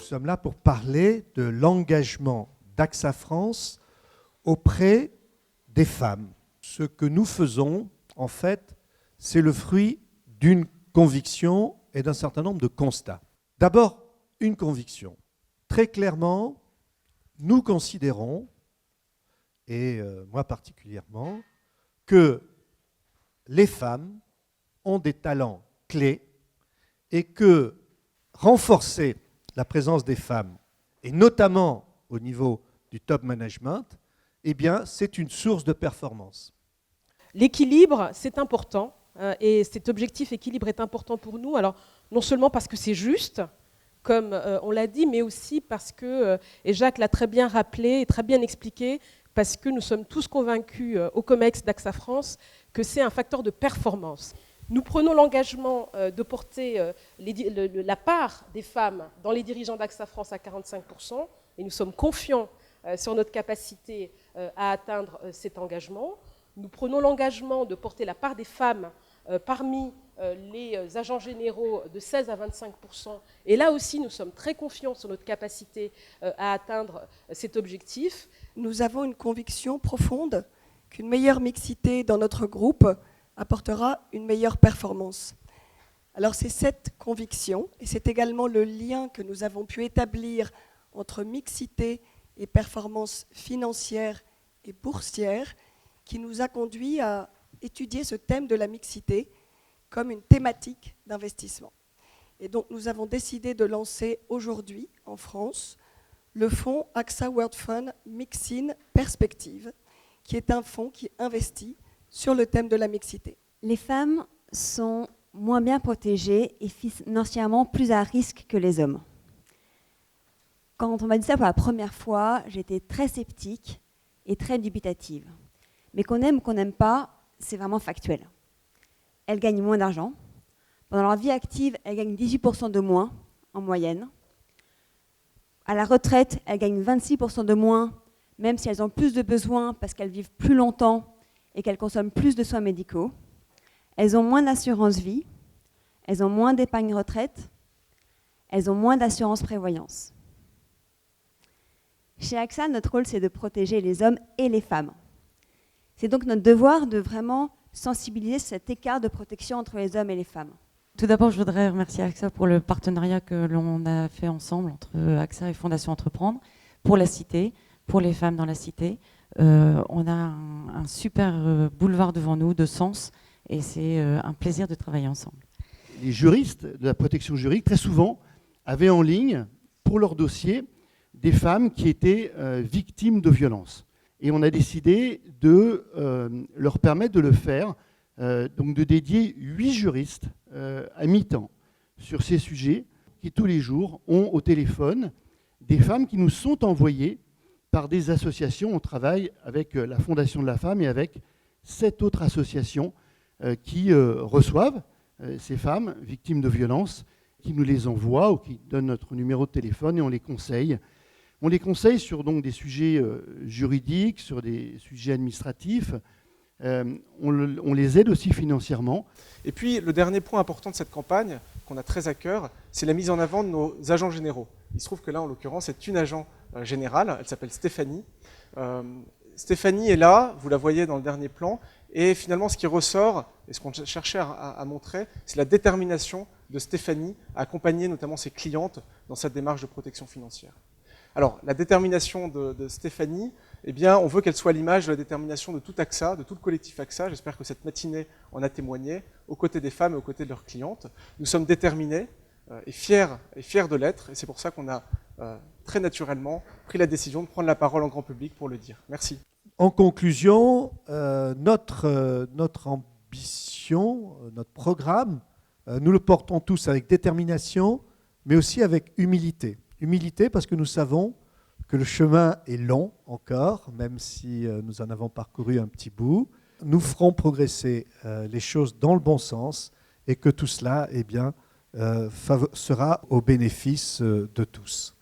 sommes là pour parler de l'engagement d'AXA France auprès des femmes. Ce que nous faisons, en fait, c'est le fruit d'une conviction et d'un certain nombre de constats. D'abord, une conviction. Très clairement, nous considérons, et moi particulièrement, que les femmes ont des talents clés et que renforcer la présence des femmes, et notamment au niveau du top management, eh bien, c'est une source de performance. L'équilibre, c'est important, et cet objectif équilibre est important pour nous. Alors, non seulement parce que c'est juste, comme on l'a dit, mais aussi parce que, et Jacques l'a très bien rappelé et très bien expliqué, parce que nous sommes tous convaincus au COMEX d'AXA France que c'est un facteur de performance. Nous prenons l'engagement de porter la part des femmes dans les dirigeants d'AXA France à 45%, et nous sommes confiants sur notre capacité à atteindre cet engagement. Nous prenons l'engagement de porter la part des femmes parmi les agents généraux de 16 à 25%, et là aussi nous sommes très confiants sur notre capacité à atteindre cet objectif. Nous avons une conviction profonde qu'une meilleure mixité dans notre groupe apportera une meilleure performance. Alors c'est cette conviction, et c'est également le lien que nous avons pu établir entre mixité et performance financière et boursière, qui nous a conduit à étudier ce thème de la mixité comme une thématique d'investissement. Et donc nous avons décidé de lancer aujourd'hui en France le fonds AXA World Fund Mix-In Perspective, qui est un fonds qui investit sur le thème de la mixité. Les femmes sont moins bien protégées et financièrement plus à risque que les hommes. Quand on m'a dit ça pour la première fois, j'étais très sceptique et très dubitative. Mais qu'on aime ou qu'on n'aime pas, c'est vraiment factuel. Elles gagnent moins d'argent. Pendant leur vie active, elles gagnent 18% de moins en moyenne. À la retraite, elles gagnent 26% de moins, même si elles ont plus de besoins parce qu'elles vivent plus longtemps et qu'elles consomment plus de soins médicaux. Elles ont moins d'assurance vie, elles ont moins d'épargne retraite, elles ont moins d'assurance prévoyance. Chez AXA, notre rôle, c'est de protéger les hommes et les femmes. C'est donc notre devoir de vraiment sensibiliser cet écart de protection entre les hommes et les femmes. Tout d'abord, je voudrais remercier AXA pour le partenariat que l'on a fait ensemble entre AXA et Fondation Entreprendre pour la cité, pour les femmes dans la cité. On a un super boulevard devant nous de sens et c'est un plaisir de travailler ensemble. Les juristes de la protection juridique, très souvent, avaient en ligne pour leur dossier des femmes qui étaient victimes de violences. Et on a décidé de leur permettre de le faire, donc de dédier 8 juristes à mi-temps sur ces sujets qui tous les jours ont au téléphone des femmes qui nous sont envoyées par des associations. On travaille avec la Fondation de la Femme et avec 7 autres associations qui reçoivent ces femmes victimes de violences, qui nous les envoient ou qui donnent notre numéro de téléphone et on les conseille. On les conseille sur donc, des sujets juridiques, sur des sujets administratifs. On les aide aussi financièrement. Et puis, le dernier point important de cette campagne, qu'on a très à cœur, c'est la mise en avant de nos agents généraux. Il se trouve que là, en l'occurrence, c'est une agent générale, elle s'appelle Stéphanie. Stéphanie est là, vous la voyez dans le dernier plan, et finalement, ce qui ressort, et ce qu'on cherchait à montrer, c'est la détermination de Stéphanie à accompagner notamment ses clientes dans cette démarche de protection financière. Alors, la détermination de Stéphanie, eh bien, on veut qu'elle soit l'image de la détermination de tout AXA, de tout le collectif AXA. J'espère que cette matinée en a témoigné, aux côtés des femmes et aux côtés de leurs clientes. Nous sommes déterminés et fiers de l'être, et c'est pour ça qu'on a très naturellement pris la décision de prendre la parole en grand public pour le dire. Merci. En conclusion, notre ambition, notre programme, nous le portons tous avec détermination, mais aussi avec humilité. Humilité parce que nous savons que le chemin est long encore, même si nous en avons parcouru un petit bout. Nous ferons progresser les choses dans le bon sens et que tout cela eh bien, sera au bénéfice de tous.